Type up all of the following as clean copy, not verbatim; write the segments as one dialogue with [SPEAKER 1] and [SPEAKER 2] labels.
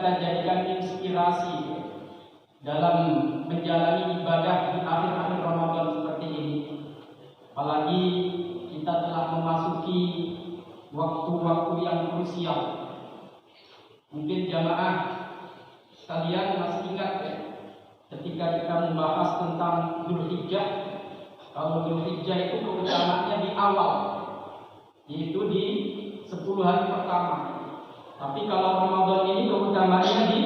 [SPEAKER 1] kita jadikan inspirasi dalam menjalani ibadah di akhir-akhir Ramadan seperti ini. Apalagi kita telah memasuki waktu-waktu yang krusial. Mungkin jamaah sekalian masih ingat ya, ketika kita membahas tentang Dzulhijjah. Kalau Dzulhijjah itu keutamaannya di awal, yaitu di 10 hari pertama. Tapi kalau Ramadan ini keutamaannya di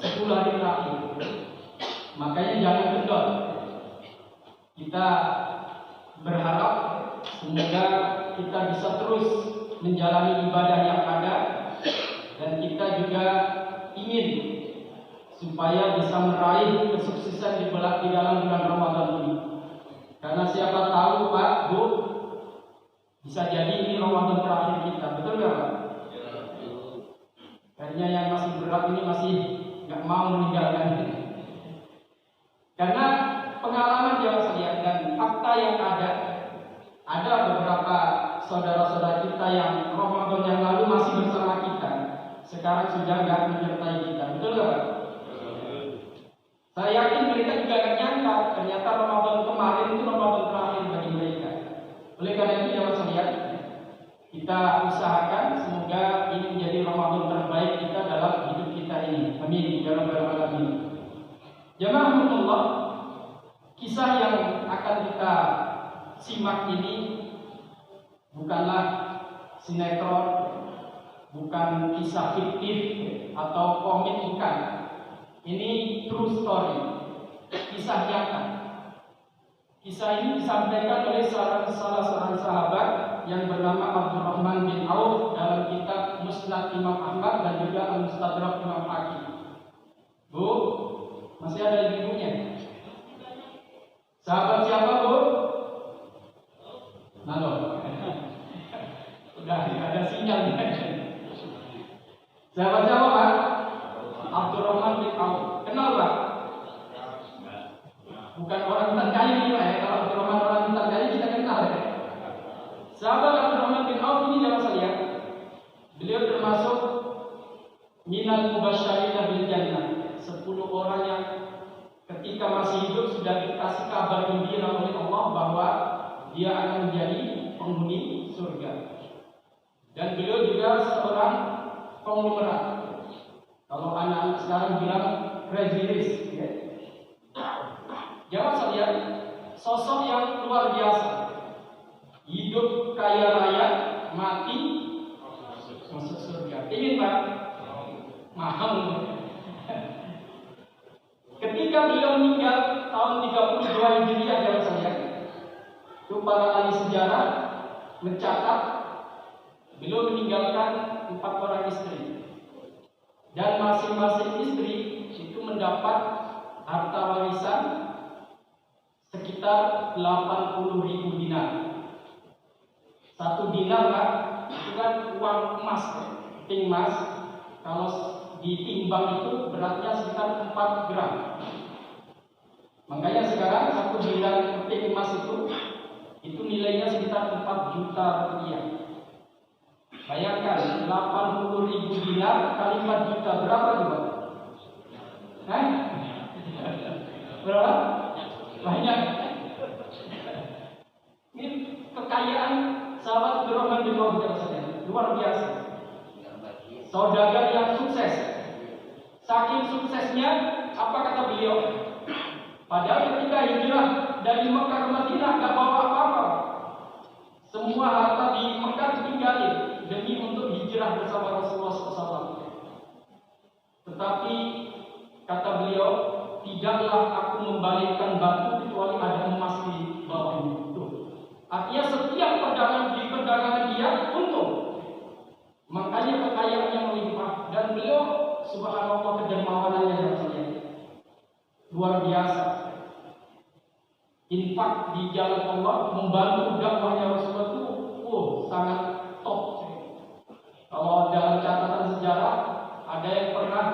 [SPEAKER 1] 10 hari terakhir. Makanya jangan kendor. Kita berharap semoga kita bisa terus menjalani ibadah yang ada, dan kita juga ingin supaya bisa meraih kesuksesan di dalam bulan Ramadan ini. Karena siapa tahu Pak, Bu, bisa jadi ini Ramadan terakhir kita, betul nggak Pak? Kayaknya yang masih berat ini masih nggak mau meninggalkan ini. Karena pengalaman yang saya lihat dan fakta yang ada beberapa saudara-saudara kita yang Ramadan yang lalu masih bersama kita, sekarang sudah nggak menyertai kita, betul nggak Pak? Saya yakin mereka juga akan nyangka ternyata Ramadan kemarin itu Ramadan terakhir bagi mereka. Oleh karena itu ya Mas lihat, kita usahakan semoga ini menjadi Ramadan terbaik kita dalam hidup kita ini. Amin ya rabbal alamin. Jamaah Allah, kisah yang akan kita simak ini bukanlah sinetron, bukan kisah fiktif atau komik, bukan. Ini true story, kisah nyata. Kisah ini disampaikan oleh salah seorang sahabat yang bernama Abdurrahman bin Auf dalam kitab Musnad Imam Ahmad dan juga Al-Mustadrak Imam Hakim. Bu, masih ada ibunya? Sahabat siapa Bu? Halo. Udah ada sinyal. Sahabat siapa Pak? Abdurrahman bin Auf. Kenal Pak? Bukan orang hutan kayu Pak ya. Kalau Abdurrahman orang hutan kayu kita kenal ya. Sahabat Abdurrahman bin Auf ini jangan saya, beliau termasuk minal mubasysyirina bil jannah, 10 orang yang ketika masih hidup sudah dikasih kabar gembira oleh Allah bahwa dia akan menjadi penghuni surga. Dan beliau juga seorang konglomerat. Kalau anak-anak sekarang bilang crazy rich, ya. Jangan saya, sosok yang luar biasa, hidup kaya raya, mati masuk surga. Ingin Pak? Mahal. Ketika beliau meninggal tahun 32 Hijriah, jangan saya, itu para ahli sejarah mencatat beliau meninggalkan 4 orang istri. Dan masing-masing istri itu mendapat harta warisan sekitar 80.000 dinar. 1 dinar Pak, itu kan uang emas, keping emas. Kalau ditimbang itu beratnya sekitar 4 gram. Makanya sekarang 1 dinar keping emas itu nilainya sekitar 4 juta rupiah. Bayangkan 80.000 dinar kali 4 juta, berapa juga? Berapa? Banyak. Ini kekayaan sahabat Abdurrahman bin Auf luar biasa. Saudagar yang sukses. Saking suksesnya, apa kata beliau? Padahal ketika hijrah dari Mekah ke Madinah gak bawa apa-apa. Semua harta di Mekah ditinggalin demi untuk hijrah bersama Rasulullah SAW. Tetapi kata beliau, tidaklah aku membalikkan batu kecuali ada emas di bawahnya. Artinya setiap perdagangan dia untung. Makanya kekayaannya melimpah. Dan beliau subhanallah kedermawanannya yang saya luar biasa. Infak di jalan Allah, membantu dakwahnya Rasulullah itu sangat top. Kalau dalam catatan sejarah ada yang pernah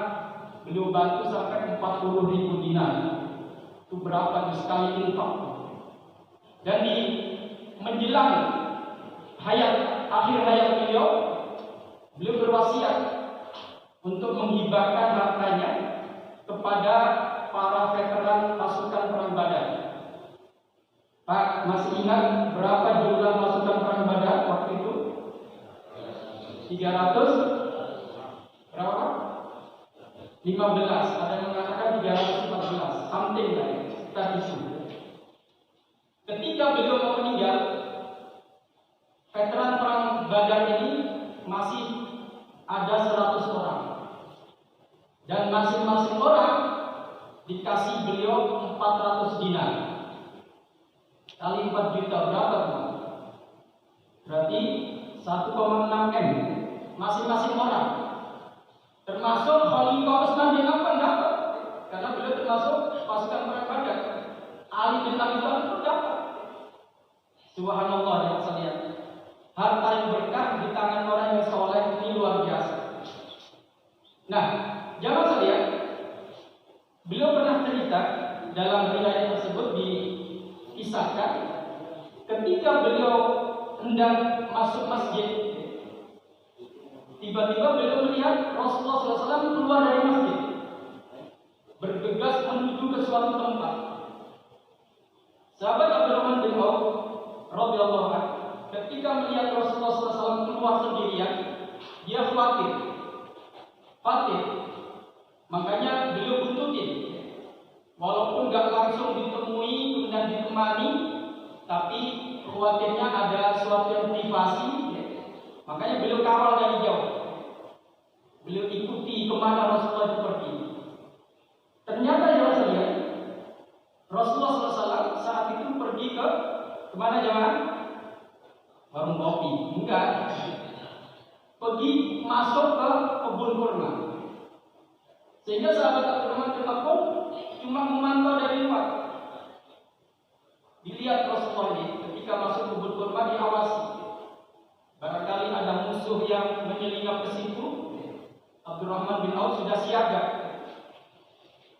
[SPEAKER 1] beliau bantu sampai 40.000 dinar. Itu berapa sekali infak. Dan di menjelang akhir hayat beliau berwasiat, untuk menghibahkan hartanya kepada para veteran pasukan perang Badar. Pak, masih ingat berapa jumlah pasukan perang Badar waktu itu? 300 berapa? 15. Ada yang mengatakan 314. Something lah, kita isu. Ketika beliau mau meninggal, veteran perang Badar ini masih ada 100 orang. Dan masing-masing orang dikasih beliau 400 dinar. Kali 4 juta berapa teman? Berarti 1,6 M masing-masing orang. Termasuk Khalifah Utsman bin Affan dapat, karena beliau termasuk pasukan perang Badar. Ali bin Abi Thalib pun dapat. Subhanallah ya sekalian. Harta yang berkah di tangan orang yang soleh ini luar biasa. Nah, jangan sekalian, beliau pernah cerita dalam riwayat tersebut dikisahkan ketika beliau hendak masuk masjid, tiba-tiba beliau melihat Rasulullah SAW keluar dari masjid, bergegas menuju ke suatu tempat. Sahabat Abdurrahman bin Auf radhiyallahu anhu ketika melihat Rasulullah SAW keluar sendirian, dia khawatir. Makanya beliau buntutin. Walaupun gak langsung ditemui dan ditemani, tapi khawatirnya ada suatu yang privasi, makanya beliau kawal dari jauh. Beliau ikuti kemana Rasulullah itu pergi. Ternyata ya Rasulullah SAW saat itu pergi ke kemana jemaah? Warung kopi? Enggak. Pergi masuk ke kebun kurma. Sehingga sahabat Abdurrahman bin Auf cuma memantau dari luar. Dilihat Rasulullah ini ketika masuk kebun kurma diawasi. Barangkali ada musuh yang menyelinap ke situ. Abdurrahman bin Auf sudah siaga.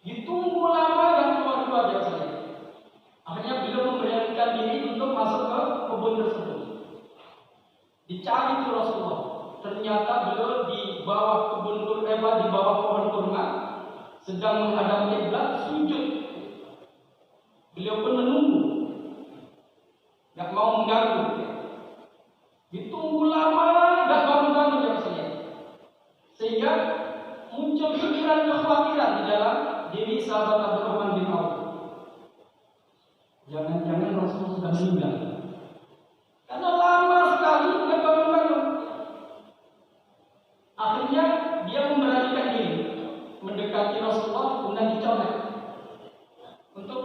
[SPEAKER 1] Ditunggu lama dan keluar-keluar biasanya. Akhirnya beliau memberanikan diri untuk masuk ke kebun tersebut. Dicari tuh Rasulullah. Ternyata beliau di bawah kebun kurma, di bawah pohon kurma, sedang menghadap kiblat sujud. Beliau pun menunggu, gak mau mengganggu. Ditunggu lama, gak mau mengganggu biasanya. Sehingga muncul pikiran kekhawatiran di dalam diri sahabat Abdurrahman bin Auf. Jangan-jangan Rasulullah sudah meninggal. Karena lama sekali gak bangun-bangun. Akhirnya dia memberanikan diri mendekati Rasulullah kemudian dicolek untuk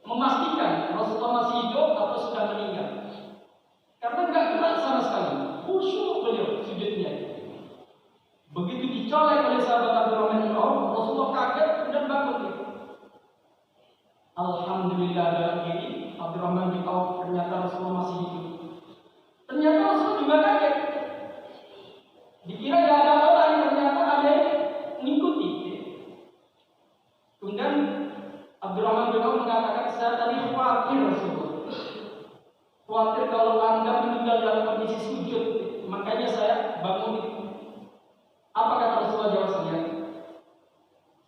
[SPEAKER 1] memastikan Rasulullah masih hidup atau sudah meninggal. Karena nggak gerak sama sekali, khusyuk beliau sujudnya. Begitu dicolek oleh sahabat Abdurrahman bin Auf, Rasulullah kaget dan bangun. Alhamdulillah dalam diri Abdurrahman bin Auf ternyata Rasulullah masih hidup. Ternyata Rasulullah juga kaget. Dikira ya ada orang, ternyata ada yang mengikuti. Kemudian Abdurrahman bin Auf mengatakan, saya tadi khawatir Rasulullah. Khawatir kalau Anda meninggal dalam kondisi sujud, makanya saya bangun. Apa kata Rasulullah jawab saya?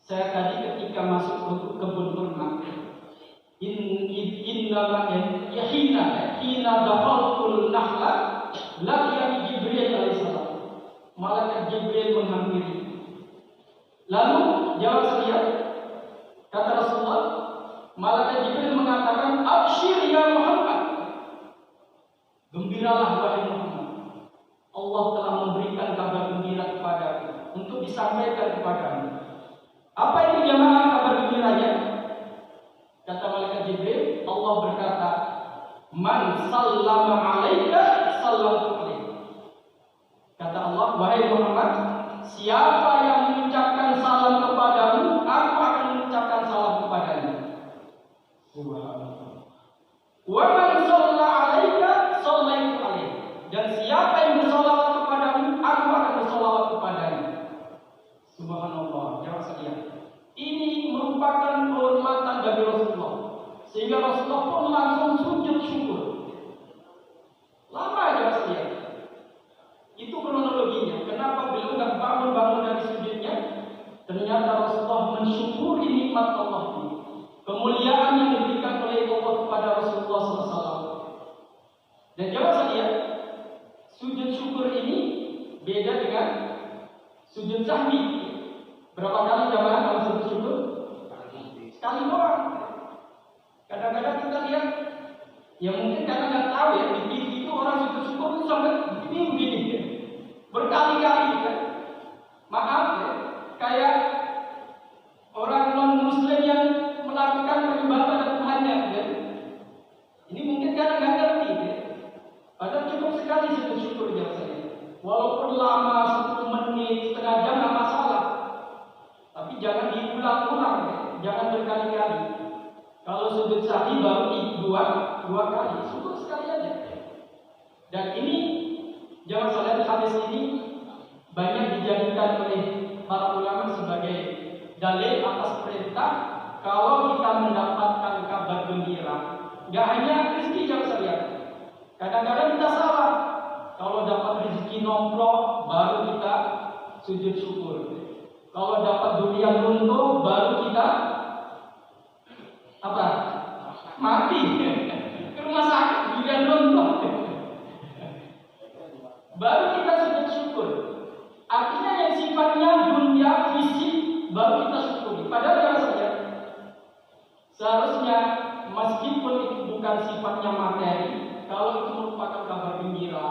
[SPEAKER 1] Saya tadi ketika masuk ke kebun kurma, hina dakhaltul nahla laqiyani Jibril alaihissalam. Malaikat Jibril menghampiri. Lalu jawab saya, kata Rasulullah, malaikat Jibril mengatakan, "Abshir ya Muhammad." Gembiralah wahai Muhammad. Allah telah memberikan kabar gembira kepadamu untuk disampaikan kepadamu. Apa itu jamaah kabar gembiranya? Kata malaikat Jibril, Allah berkata, "Man sallama alaika sallamtu alaika." Kata Allah, wahai Muhammad, siapa yang mengucapkan salam kepadamu, aku akan mengucapkan salam kepadanya. Subhanallah. Wa man shalla 'alaika shallaitu 'alaihi. Dan siapa yang bersalawat kepadamu, aku akan bersalawat kepadanya. Subhanallah, jemaah sekalian. Ini merupakan kehormatan dari Rasulullah. Sehingga Rasulullah pun langsung sujud syukur. Lama aja sekalian. Itu kronologinya. Kenapa beliau nggak bangun dari sujud Ternyata Rasulullah mensyukuri nikmat Allah ini, kemuliaan yang diberikan oleh Allah kepada Rasulullah SAW. Dan jawab saya, sujud syukur ini beda dengan sujud sahwi. Berapa kali jamaah kalau sujud syukur? Sekali doang. Kadang-kadang kita lihat, ya mungkin karena nggak tahu ya, di TV itu orang sujud syukur itu sampai begini, berkali-kali kan. Maaf ya, kayak orang non-muslim yang melakukan peribadatan Tuhannya ya. Ini mungkin karena nggak ngerti ya. Padahal cukup sekali sujud syukur ya saya. Walaupun lama 10 menit, setengah jam nggak masalah. Tapi jangan diulang-ulang ya. Jangan berkali-kali. Kalau sujud sahwi baru dua kali, syukur sekali aja. Dan ini jangan salah, hadis ini banyak dijadikan oleh para ulama sebagai dalil atas perintah kalau kita mendapatkan kabar gembira. Gak hanya rezeki jangan salah. Kadang-kadang kita salah. Kalau dapat rezeki nomplok baru kita sujud syukur. Kalau dapat durian runtuh baru kita apa? Mati. Ke rumah sakit durian runtuh. Baru kita sujud syukur. Artinya yang sifatnya dunia fisik baru kita syukuri. Padahal jangan saja. Seharusnya meskipun itu bukan sifatnya materi, kalau itu merupakan kabar gembira,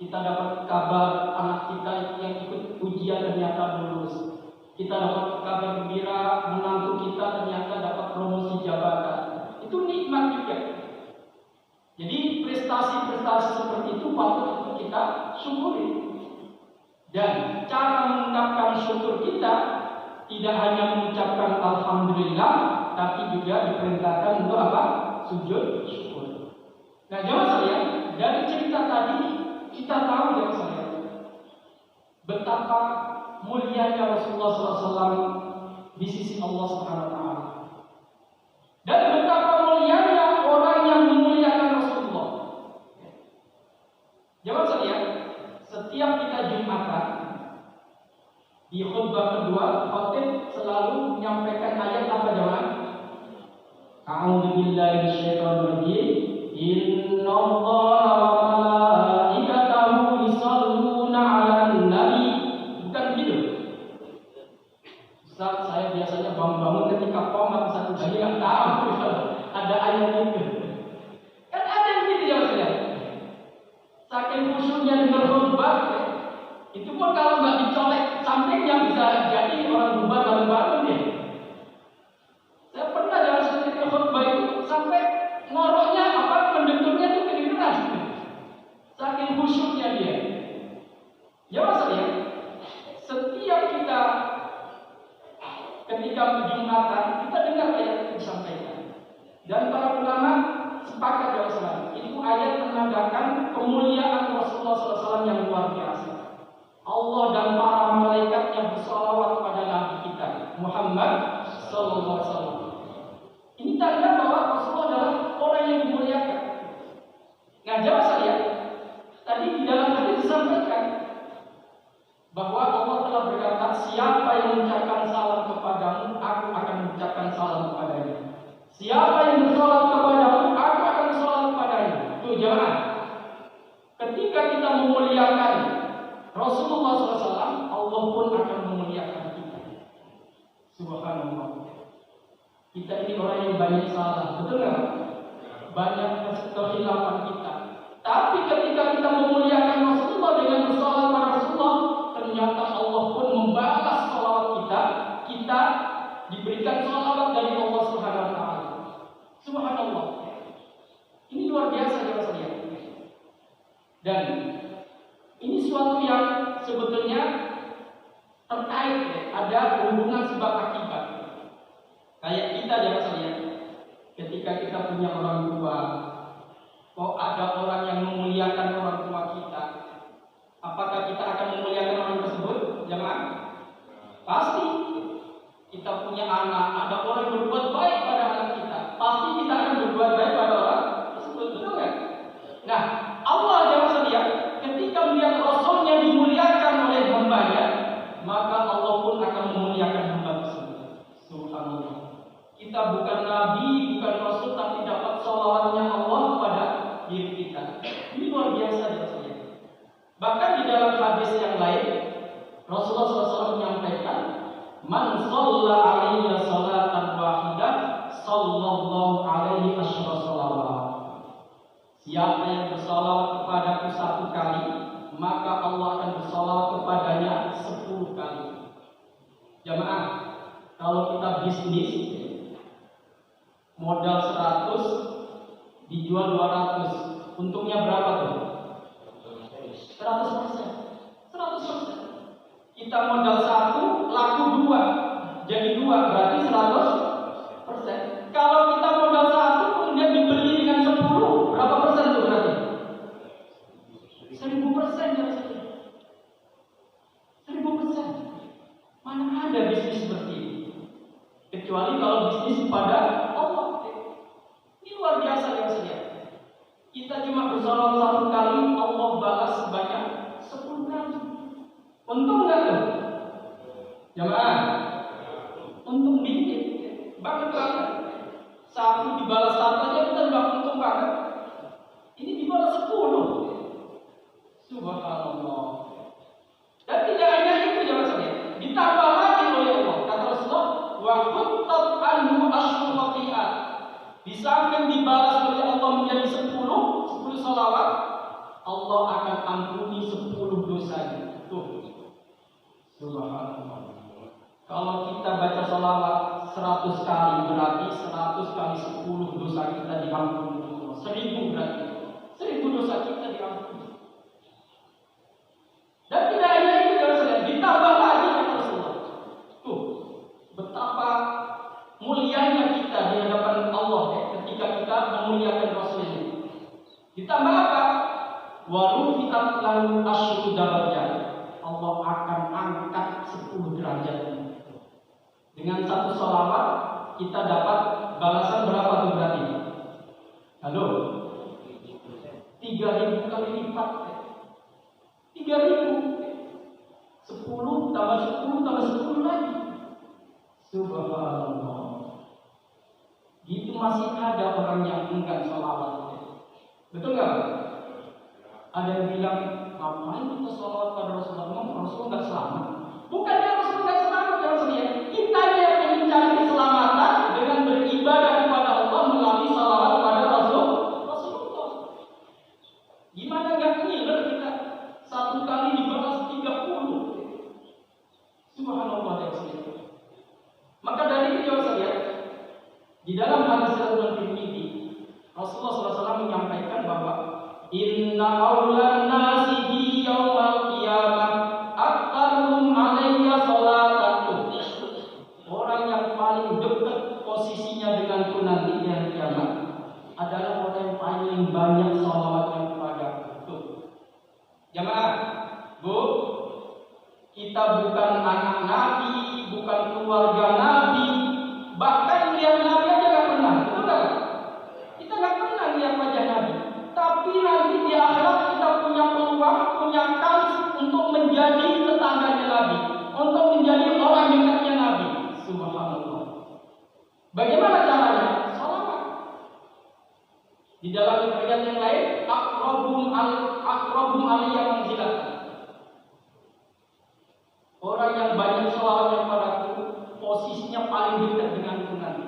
[SPEAKER 1] kita dapat kabar anak kita yang ikut ujian ternyata lulus. Kita dapat kabar gembira menantu kita ternyata dapat promosi jabatan. Itu nikmat juga. Jadi prestasi-prestasi seperti itu patut untuk kita syukuri. Dan cara mengungkapkan syukur kita tidak hanya mengucapkan alhamdulillah, tapi juga diperintahkan untuk apa? Sujud syukur. Nah, jamaah sekalian, dari cerita tadi kita tahu jamaah sekalian betapa mulianya Rasulullah SAW di sisi Allah Subhanahu Wa Taala. Dan betapa mulianya orang yang memuliakan Rasulullah. Jamaah sekalian, setiap kita Jumatan di khutbah kedua, khatib selalu menyampaikan ayat apa jemaah? A'udzu billahi minasyaitonir rajim. Innallaha wa malaikatahu yusholluna 'alan nabi. Bukan begitu? Ustaz, saya biasanya bangun-bangun ketika qomat satu kali enggak tahu ada ayat itu. Kan ada yang begitu ya Ustaz. Saking khusyuknya dengar khutbah, itu pun kalau nggak dicolek sampingnya bisa jadi orang bubar bareng-bareng deh. Saya pernah dalam seketika khutbah itu sampai ngoroknya apa pendengarnya itu kedengeran. Saking khusyuknya dia. Ya maksudnya, setiap kita ketika Jumatan kita dengar ayat itu disampaikan. Dan para ulama sepakat ya Rasulullah. Itu ayat menandakan kemuliaan Rasulullah SAW yang luar biasa. Allah dan para malaikatnya bersalawat kepada Nabi kita Muhammad SAW. Ini tanda bahwa Rasulullah adalah orang yang dimuliakan. Nah, jawab saya tadi di dalam hadis disampaikan bahwa Allah telah berkata, siapa yang mengucapkan salam kepadamu, aku akan mengucapkan salam kepadanya. Siapa yang bersolat kepadamu, aku akan bersolat kepadanya. Tuh jemaah, ketika kita memuliakan Rasulullah SAW, Allah pun akan memuliakan kita. Subhanallah. Kita ini orang yang banyak salah, betul nggak? Banyak kekhilafan kita. Tapi ketika kita memuliakan Rasulullah dengan bersolat pada Rasulullah, ternyata Allah pun membalas salawat kita. Kita diberikan salawat dari Allah Subhanahu Wa Taala. Subhanallah. Ini luar biasa ya Rasulullah. Dan ini suatu yang sebetulnya terkait ya, ada hubungan sebab akibat. Kayak kita jangan saya, ketika kita punya orang tua, kok ada orang yang memuliakan orang tua kita, apakah kita akan memuliakan orang tersebut? Jangan. Pasti. Kita punya anak, ada orang yang berbuat baik pada anak kita, pasti kita akan berbuat baik pada orang tersebut, betul kan? Nah, Allah jangan sedia, ketika melihat Rasulnya dimuliakan oleh hambanya, maka Allah pun akan memuliakan kita bukan nabi, bukan rasul, tapi dapat sholawatnya Allah kepada diri kita. Ini luar biasa rasanya. Bahkan di dalam hadis yang lain, Rasulullah SAW menyampaikan, "Man shalla 'alayya sholatan wahidah, sallallahu alaihi asyra sholawat." Siapa yang bersolawat kepadaku satu kali, maka Allah akan bersolawat kepadanya 10 kali. Jamaah, kalau kita bisnis, modal 100, dijual 200, untungnya berapa tuh? 100%. 100%. Kita modal 1, laku 2, jadi 2, berarti 100%. Kalau kita modal 1, kemudian dibeli dengan 10, berapa persen tuh berarti? 1000% ya. 1000%. Mana ada bisnis seperti ini? Kecuali kalau bisnis kepada Allah. Ini luar biasa ya saudara. Kita cuma bersolawat 1 kali, Allah balas sebanyak 10 kali. Untung nggak tuh? Jamaah, untung dikit, banget. 1 dibalas 1 aja kita udah untung banget. Ini dibalas 10. Subhanallah. Dan tidak hanya itu ya saudara. Ditambah lagi oleh Allah. Kata Rasulullah, wa khuttat anhu asyru khati'at. Di samping dibalas oleh Allah menjadi 10 salawat, Allah akan ampuni 10 dosanya. Tuh. Subhanallah. Kalau kita baca salawat 100 kali, berarti 100 kali 10 dosa kita diampuni. 1000 berarti 1000 dosa kita diampuni. Dan tidak hanya itu ya saudara, ditambah lagi kata Rasulullah. Tuh, betapa mulianya kita di hadapan Allah ketika kita memuliakan Rasul ini. Ditambah apa? Wa rufi'at lahu asyru darajat. Allah akan angkat 10 derajat. Dengan 1 sholawat kita dapat balasan berapa tuh berarti? Halo? 3000 kali lipat. 3000. 10 tambah 10 tambah 10 lagi. Subhanallah. Itu masih ada orang yang enggan sholawat. Betul nggak? Ada yang bilang, ngapain kita sholawat pada Rasulullah? Memang Rasul nggak selamat? Bukannya Rasul nggak selamat ya Rasulnya. Kita yang ingin cari keselamatan dengan beribadah kepada Allah melalui sholawat pada Rasulullah. Gimana nggak ngiler kita? 1 kali dibalas 30. Subhanallah ya Rasulullah. Maka dari itu ya saya, di dalam hadis Tirmidzi, Rasulullah SAW menyampaikan bahwa inna awlan nasi bi yaumal qiyamah aqarrum alayya salatan. Orang yang paling dekat posisinya denganku nanti di hari kiamat adalah orang yang paling banyak salawatnya kepadaku. Jamaah, Bu, kita bukan anak Nabi, bukan keluarga Nabi, bahkan lihat Nabi aja nggak pernah, betul nggak? Kita nggak pernah lihat wajah Nabi. Tapi nanti di akhirat kita punya peluang, punya kans untuk menjadi tetangganya Nabi, untuk menjadi orang dekatnya Nabi. Subhanallah. Bagaimana caranya? Salawat. Di dalam riwayat yang lain, aqrabum aliyya manzilah. Orang yang banyak salawatnya padaku, posisinya paling dekat denganku nanti.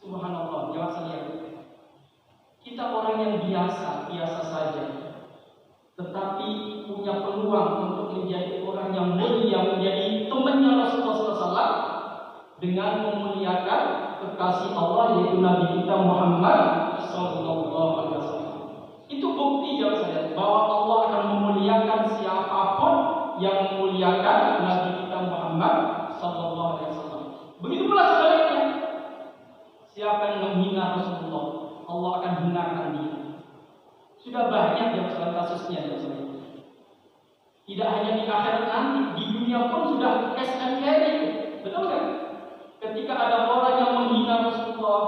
[SPEAKER 1] Subhanallah, jawab saya. Kita orang yang biasa saja, tetapi punya peluang untuk menjadi orang yang mulia, menjadi temannya Rasulullah SAW dengan memuliakan kekasih Allah yaitu Nabi kita Muhammad SAW. Itu bukti jawab saya bahwa Allah akan memuliakan siapapun yang memuliakan Nabi kita Muhammad SAW. Begitu pula sebaliknya, siapa yang menghina Rasulullah, Allah akan hinakan dia. Sudah banyak yang kasusnya ya saudara. Tidak hanya di akhirat nanti, di dunia pun sudah cash and carry. Betul kan? Ketika ada orang yang menghina Rasulullah,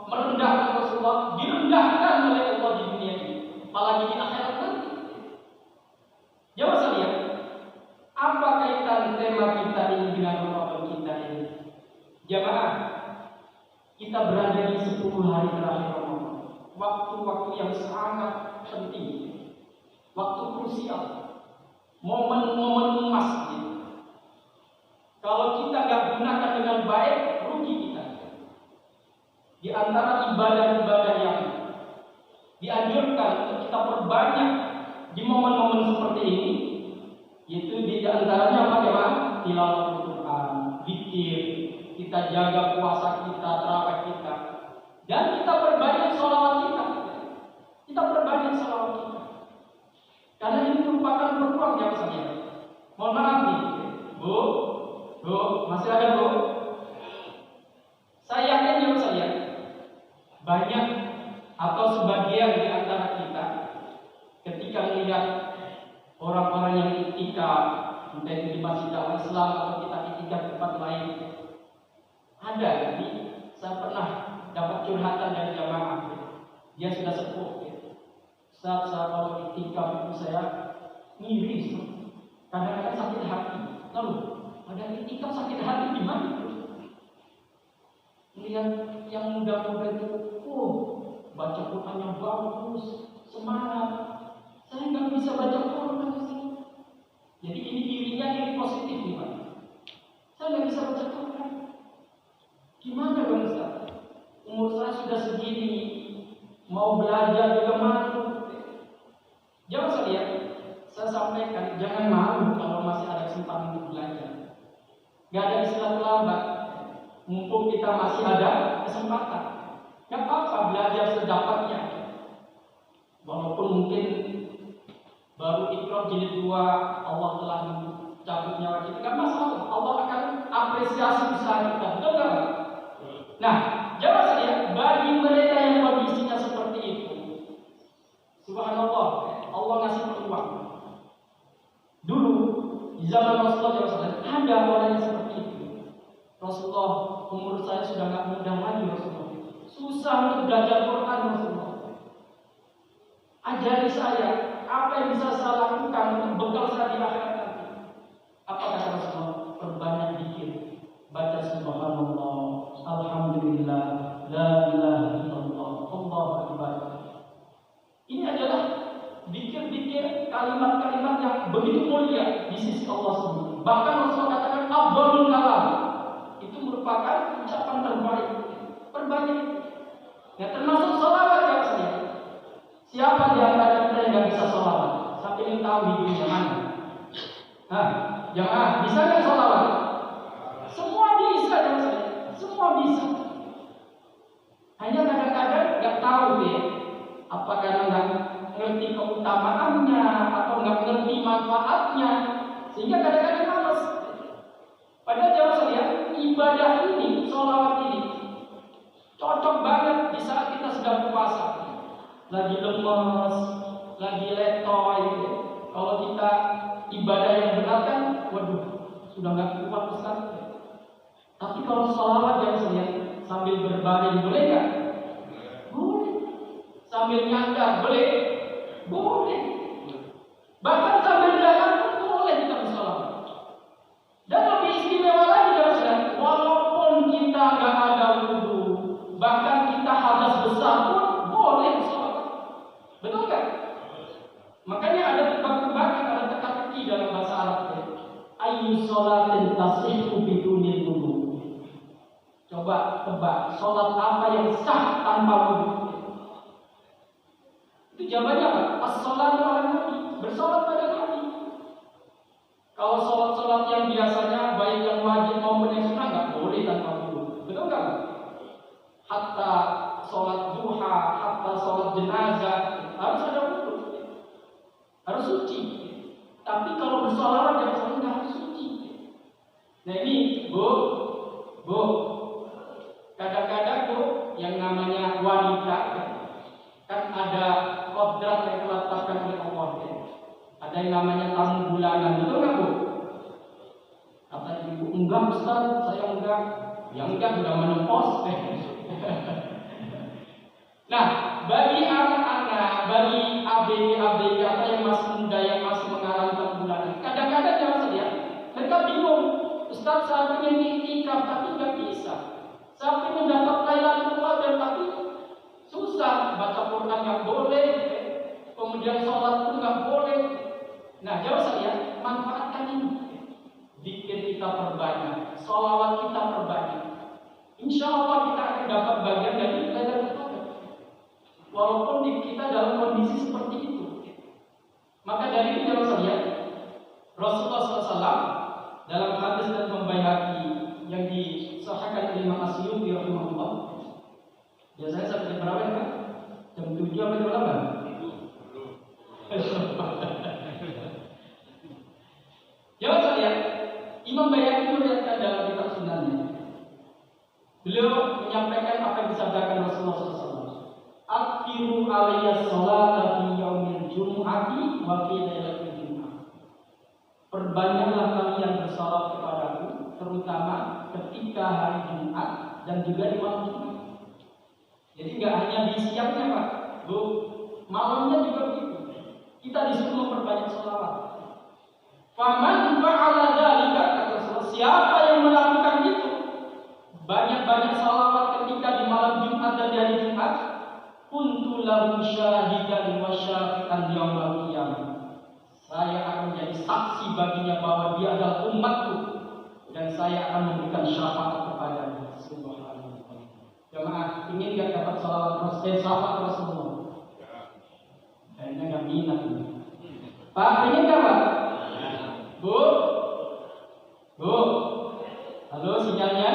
[SPEAKER 1] merendahkan Rasulullah, direndahkan oleh Allah di dunia ini, apalagi di akhirat nanti. Jawab saya, apa kaitan tema kita ini dengan Ramadan kita ini? Jamaah, kita berada di 10 hari terakhir Ramadan. Waktu-waktu yang sangat penting, waktu krusial, momen-momen emas gitu. Kalau kita nggak gunakan dengan baik, rugi kita. Di antara ibadah-ibadah yang dianjurkan untuk kita perbanyak di momen-momen seperti ini, yaitu di antaranya bagaimana? Tilawatul Quran, zikir, kita jaga puasa kita, tarawih kita, dan kita perbanyak sholawat kita. Kita perbanyak sholawat kita. Karena ini merupakan peluang yang saya. Mohon maaf nih, Bu, masih ada Bu? Saya yakin yang saya banyak atau sebagian di antara kita ketika melihat orang-orang yang iktikaf, entah itu di Masjid Dakwah Islam atau kita iktikaf di tempat lain, ada jadi saya pernah dapat curhatan dari jamaah, dia sudah sepuh. Saat saya kalau iktikaf itu saya miris, kadang-kadang sakit hati. Lalu ada iktikaf sakit hati di mana? Lihat yang muda-muda itu, baca Qurannya bagus, semangat. Saya nggak bisa baca Quran sih. Jadi ini diri positif nih Pak. Saya nggak bisa baca Quran. Gimana Bang Ustaz? Umur saya sudah segini, mau belajar juga malu. Jangan saya sampaikan, jangan malu kalau masih ada kesempatan untuk belajar. Gak ada istilah terlambat. Mumpung kita masih ada kesempatan, gak apa-apa belajar sedapatnya. Walaupun mungkin baru Iqra jilid 2 Allah telah mencabut nyawa kita, gak masalah. Allah akan apresiasi usaha kita, betul gak? Nah, jawab bagi mereka yang kondisinya seperti itu, subhanallah, Allah ngasih peluang. Dulu di zaman Rasulullah ada orang yang seperti itu. Rasulullah, umur saya sudah gak muda lagi Rasulullah. Susah untuk belajar Quran Rasulullah. Ajari saya apa yang bisa saya lakukan untuk bekal saya di akhirat nanti. Apa kata Rasulullah? Perbanyak zikir, baca subhanallah, alhamdulillah, la ilaha illallah, Allahu akbar. Ini adalah zikir-zikir, kalimat-kalimat yang begitu mulia di sisi Allah SWT. Bahkan Rasulullah katakan afdhalul kalam, itu merupakan ucapan terbaik. Perbanyak. Ya termasuk sholawat ya saya. Siapa di antara kita yang nggak bisa sholawat? Sampai ingin tahu hidupnya mana? Nah, jangan bisa nggak sholawat? Semua bisa ya saya. Semua bisa. Hanya kadang-kadang nggak tahu ya. Apa karena nggak ngerti keutamaannya atau nggak ngerti manfaatnya, sehingga kadang-kadang malas. Padahal jawab saya, ibadah ini, sholawat ini cocok banget di saat kita sedang puasa, lagi lemes, lagi letoy. Kalau kita ibadah yang berat kan, waduh, sudah nggak kuat Ustaz. Tapi kalau sholawat jawab saya, sambil berbaring boleh nggak? Boleh. Sambil nyandar boleh? Boleh. Bahkan sambil jalan pun boleh kita bersolawat. Dan lebih istimewa lagi ya, walaupun kita nggak ada wudu, bahkan kita hadas besar pun boleh bersolawat. Betul kan? Makanya ada tebak-tebakan, ada teka-teki dalam bahasa Arab. Ayyu sholatin tasihhu bidunil wudu. Coba tebak, sholat apa yang sah tanpa wudu? Itu jawabannya apa? As-sholatu ala nabi, bersolat pada Nabi. Kalau sholat-sholat yang biasanya baik yang wajib maupun yang sunnah nggak boleh tanpa wudu, betul nggak? Hatta sholat duha, hatta sholat jenazah harus ada wudu, harus suci. Tapi kalau bersolawat yang sering nggak harus suci. Nah ini bu, kadang-kadang bu yang namanya wanita kan ada kodrat yang diletakkan oleh Allah. Ada yang namanya tamu bulanan, betul nggak bu? Kata ibu, enggak Ustaz, saya enggak. Yang enggak sudah menepos. Nah, bagi anak-anak, bagi ABG atau yang masih muda yang masih mengalami tamu bulanan, kadang-kadang jangan saja mereka bingung, Ustaz saya pengen iktikaf tapi nggak bisa. Saya ingin dapat Lailatul Qadar tapi susah, baca Quran nggak boleh, kemudian sholat pun nggak boleh. Nah, jauh saya manfaatkan ini. Zikir kita perbanyak, sholawat kita perbanyak. Insya Allah kita akan dapat bagian dari Lailatul Qadar. Walaupun kita dalam kondisi seperti itu. Maka dari itu jauh saya, Rasulullah SAW dalam hadis dan Baihaqi yang disahihkan oleh Imam Asy'uti rahimahullah. Biasanya sampai jam berapa kan? Jam 7 sampai jam 8. Jawab saya, Imam Baihaqi meriwayatkan dalam kitab Sunannya. Beliau menyampaikan apa yang disabdakan Rasulullah SAW. Akhiru alayya sholata fi yaumil jum'ati wa fi lailatul jum'ah. Perbanyaklah kalian bersalat kepadaku, terutama ketika hari Jumat dan juga di malam Jumat. Jadi nggak hanya di siangnya Pak, Bu, malamnya juga begitu. Kita disuruh memperbanyak sholawat. Faman fa'ala dzalika, kata Rasulullah, siapa yang melakukan itu, banyak-banyak sholawat ketika di malam Jumat dan di hari Jumat, kuntu lahu syahidan wa syafi'an yaumil qiyamah. Saya akan menjadi saksi baginya bahwa dia adalah umatku dan saya akan memberikan syafaat kepadanya. Subhanallah. Jemaah, ingin enggak dapat syafaat Rasulullah? Kayaknya enggak minat. Pak, ingin enggak, Pak? Bu? Bu? Halo, sinyalnya?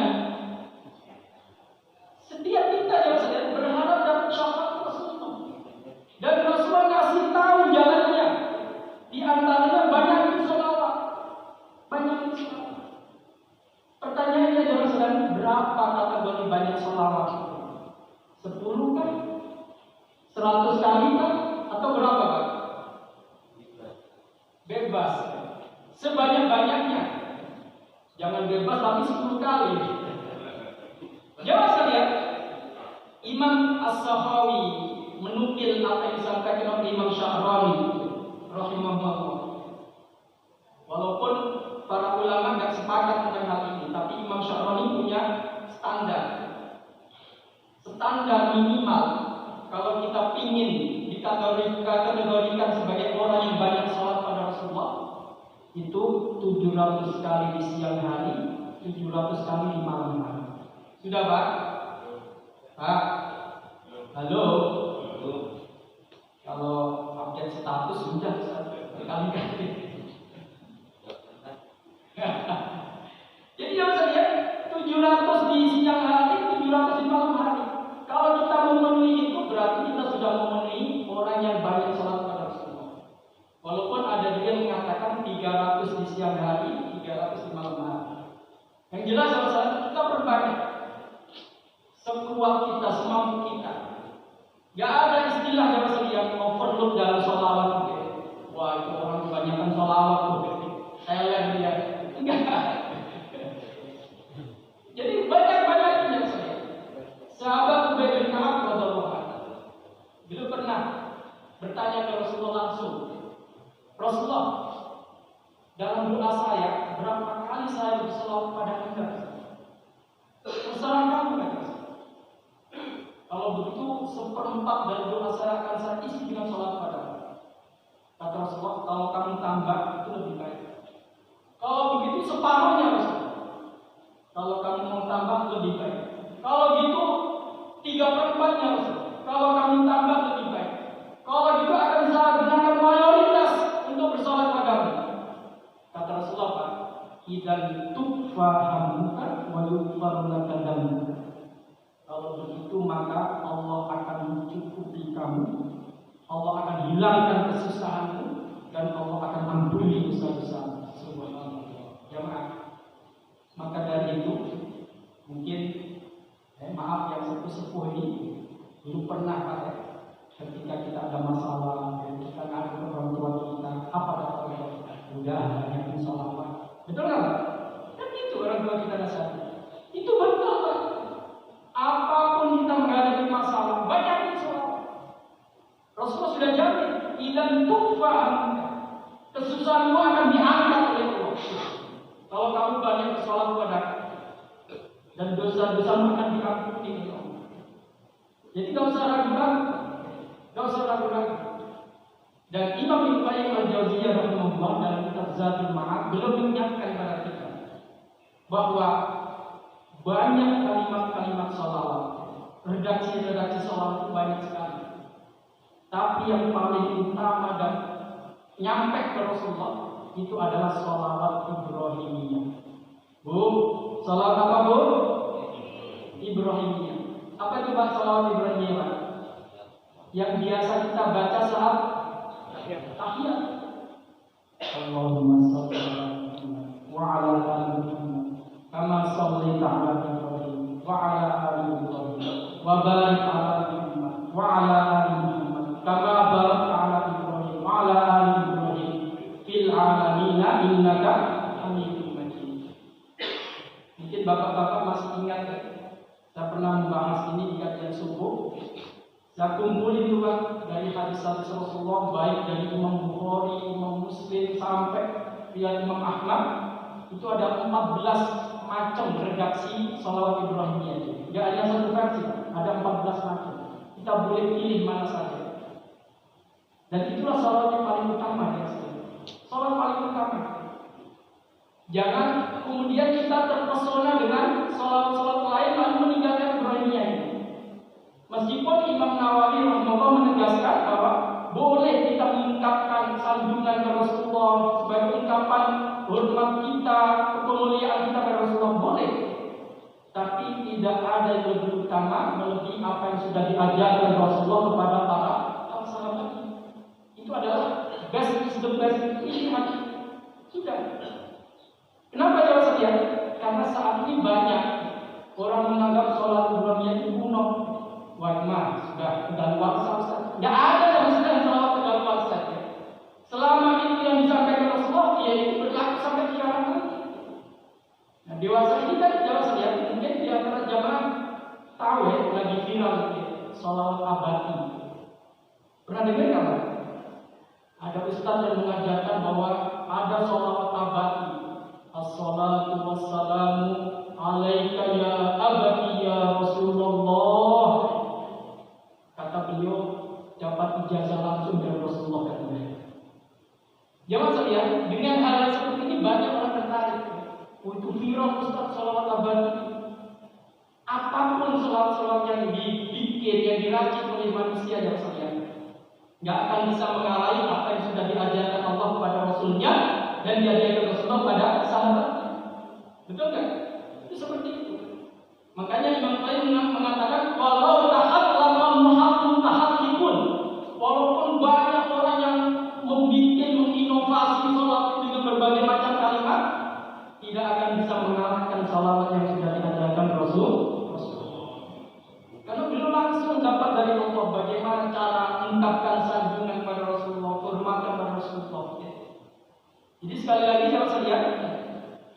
[SPEAKER 1] Setiap kita yang sedang berharap dapat syafaat Rasulullah. Dan Rasulullah kasih tahu jalannya. Di antaranya banyak sholawat. Banyak sholawat. Pertanyaannya jangan sedang berapa kategori banyak sholawat? 10 kan? 100 kali kan? Atau berapa kan? Bebas. Sebanyak-banyaknya. Jangan bebas tapi 10 kali. Jawab saya. Imam As-Sakhawi menukil apa yang disampaikan oleh Imam Sya'rani rahimahullah. Walaupun para ulama tidak sepakat tentang hal ini, tapi Imam Sya'rani punya standar minimal kalau kita ingin dikategorikan sebagai orang yang banyak sholat pada Rasulullah, itu 700 kali di siang hari, 700 kali di malam hari. Sudah Pak? Pak? Halo? Kalau update status sudah berkali-kali. Jadi yang saya 700 di siang hari, 700 di malam hari. Kalau kita memenuhi itu berarti kita sudah memenuhi orang yang banyak sholat pada Rasulullah. Walaupun ada juga yang mengatakan 300 di siang hari, 300 di malam hari. Yang jelas saudara, kita perbanyak sekuat kita, semampu kita. Gak ada istilah yang overload dalam sholawat. Wah, itu orang kebanyakan sholawat. Saya dia. Enggak. Jadi banyak-banyaknya saya. Sahabat Ubay bin Ka'ab radhiyallahu anhu, beliau pernah bertanya ke Rasulullah langsung, Rasulullah, dalam doa saya berapa kali saya berselawat pada Anda? Terserah kamu kan? Kalau begitu 1/4 dari doa saya akan saya isi dengan salat padamu. Kata Rasulullah, kalau kamu tambah itu lebih baik. Kalau begitu separuhnya Rasulullah. Kalau kamu mau tambah lebih baik. Kalau gitu 3/4-nya Rasulullah. Kalau kamu tambah lebih baik. Kalau gitu akan saya gunakan mayoritas untuk bersolat padamu. Kata Rasulullah, Pak, idzan tufahamuka wa yughfaru laka dhanbuka. Kalau begitu maka Allah akan mencukupi kamu, Allah akan hilangkan kesusahanmu, dan Allah akan ampuni dosa-dosamu. Subhanallah. Jemaah. Maka dari itu mungkin maaf yang sepuh-sepuh ini dulu pernah Pak ya, ketika kita ada masalah, kita ngadu ke orang tua kita, apa kata orang kita? Udah banyak sholawat. Betul nggak? Kan gitu orang tua kita nasihat. Itu betul Pak. Apapun kita menghadapi masalah, banyak sholawat. Rasulullah sudah jamin, idzan tufahamuka, kesusahanmu akan diangkat oleh Allah. Kalau kamu banyak bersolat kepada dan dosa-dosa akan diampuni oleh Allah. Jadi nggak usah ragu-ragu. Dan Imam Ibnu Qayyim al-Jauziyah rahimahullah dalam kitab Zadul Ma'ad belum mengingatkan kepada kita bahwa banyak kalimat-kalimat sholawat, redaksi-redaksi sholawat itu banyak sekali. Tapi yang paling utama dan nyampe ke Rasulullah itu adalah sholawat Ibrahimiyah. Bu, sholawat apa bu? Ibrahimiyah. Apa itu sholawat Ibrahimiyah? Yang biasa kita baca saat tahiyat. Allahumma shalli ala Muhammad wa ala ali Muhammad kama shallaita ala Ibrahim wa ala ali Ibrahim wa barik ala Muhammad wa ala ali Muhammad kama barakta ala Ibrahim wa ala ali Ibrahim fil alamin innaka Hamidum Majid. Mungkin bapak-bapak masih ingat ya? Saya pernah membahas ini di kajian subuh. Saya kumpulin juga dari hadis-hadis Rasulullah, baik dari Imam Bukhari, Imam Muslim sampai riwayat Imam Ahmad. Itu ada 14 macam redaksi sholawat Ibrahimiyah. Tidak hanya satu versi, ada 14 macam. Kita boleh pilih mana saja. Dan itulah sholawat yang paling utama ya. Sholawat paling utama. Jangan kemudian kita terpesona dengan sholawat-sholawat lain lalu meninggalkan Ibrahimiyah ini. Meskipun Imam Nawawi rahimahullah menegaskan bahwa boleh kita mengungkapkan sanjungan ke Rasulullah sebagai ungkapan hormat kita, kemuliaan kita kepada Rasulullah, boleh. Tapi tidak ada yang lebih utama melebihi apa yang sudah diajarkan Rasulullah kepada para sahabat. Itu adalah best is the best. Ini sudah. Kenapa jawab saya? Karena saat ini banyak orang menganggap sholat Ibrahimiyah itu kuno. Wah, sudah luar nggak ada yang sedang sholawat kedaluarsa. Selama itu yang disampaikan Rasulullah, ya itu berlaku sampai kiamat nanti. Nah, dewasa ini kan dewasa ya, mungkin di antara jamaah tahu ya, lagi viral ya, sholawat abadi. Pernah dengar nggak? Ada ustaz yang mengajarkan bahwa ada sholawat abadi. As-salatu wassalamu alaika ya abadi ya Rasulullah. Kata beliau dapat ijazah langsung dari Rasulullah katanya. Jangan sekalian, dengan hal seperti ini banyak orang tertarik untuk viral Ustaz sholawat abadi. Apapun sholawat yang dibikin, yang diracik oleh manusia yang sekalian, nggak akan bisa mengalahi apa yang sudah diajarkan Allah kepada Rasulnya dan diajarkan Rasulullah pada sahabatnya. Betul nggak? Itu seperti itu. Makanya Imam Qayyim mengatakan walau walaupun banyak orang yang membuat menginovasi sholat dengan berbagai macam kalimat, tidak akan bisa mengalahkan sholawat yang sudah diajarkan Rasul. Karena beliau langsung dapat dari Allah bagaimana cara mengungkapkan sanjungan pada Rasulullah, hormatan pada Rasulullah. Jadi sekali lagi saya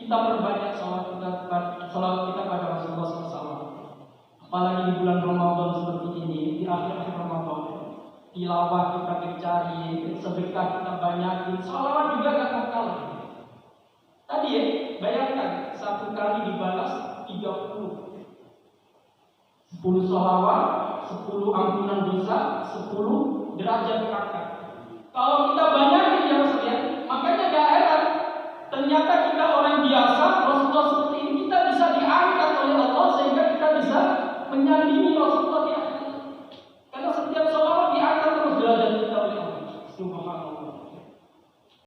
[SPEAKER 1] kita perbanyak sholawat kita pada Rasulullah SAW. Apalagi di bulan Ramadan seperti ini, di akhir Ramadan. Tilawah kita dicari, sedekah kita banyakin, sholawat juga gak kalah. Tadi ya, bayangkan satu kali dibalas 30. 10 sholawat, 10 ampunan dosa, 10 derajat kakak. Kalau kita banyakin ya maksudnya, makanya gak heran. Ternyata kita orang biasa, Rasulullah